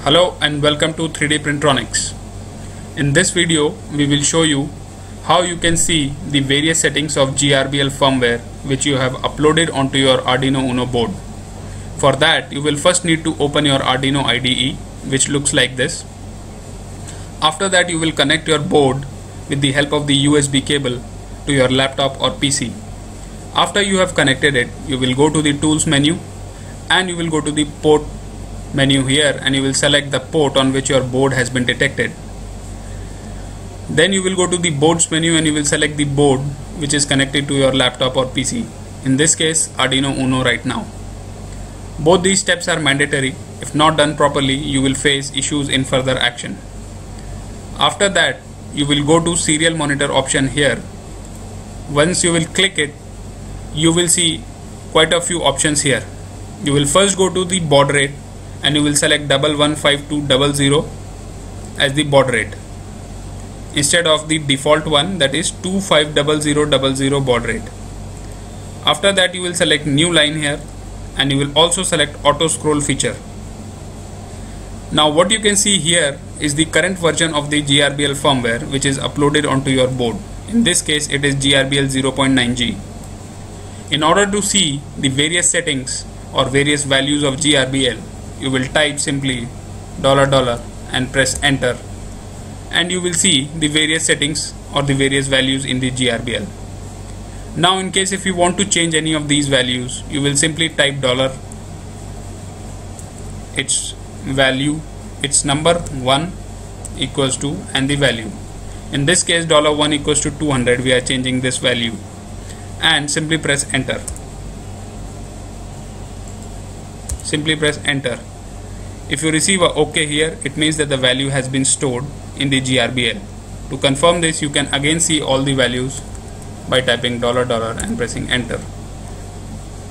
Hello and welcome to 3D Printronics. In this video we will show you how you can see the various settings of GRBL firmware which you have uploaded onto your Arduino Uno board. For that you will first need to open your Arduino IDE, which looks like this. After that you will connect your board with the help of the USB cable to your laptop or PC. After you have connected it, you will go to the tools menu and you will go to the port menu here and you will select the port on which your board has been detected. Then you will go to the boards menu and you will select the board which is connected to your laptop or PC. In this case, Arduino Uno right now. Both these steps are mandatory. If not done properly, you will face issues in further action. After that, you will go to serial monitor option here. Once you will click it, you will see quite a few options here. You will first go to the baud rate and you will select 115200 as the baud rate instead of the default one, that is 250000 baud rate. After that you will select new line here and you will also select auto scroll feature. Now what you can see here is the current version of the GRBL firmware which is uploaded onto your board. In this case it is GRBL 0.9G. In order to see the various settings or various values of GRBL, you will type simply $$ and press enter and you will see the various settings or the various values in the GRBL. Now in case if you want to change any of these values, you will simply type $, its value, its number 1 equals to and the value. In this case $1 equals to 200, we are changing this value and simply press enter. Simply press enter. If you receive a OK here, it means that the value has been stored in the GRBL. To confirm this, you can again see all the values by typing $$ and pressing enter.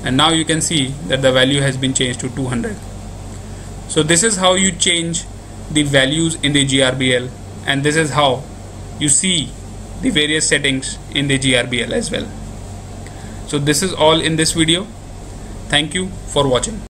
And now you can see that the value has been changed to 200. So this is how you change the values in the GRBL, and this is how you see the various settings in the GRBL as well. So this is all in this video. Thank you for watching.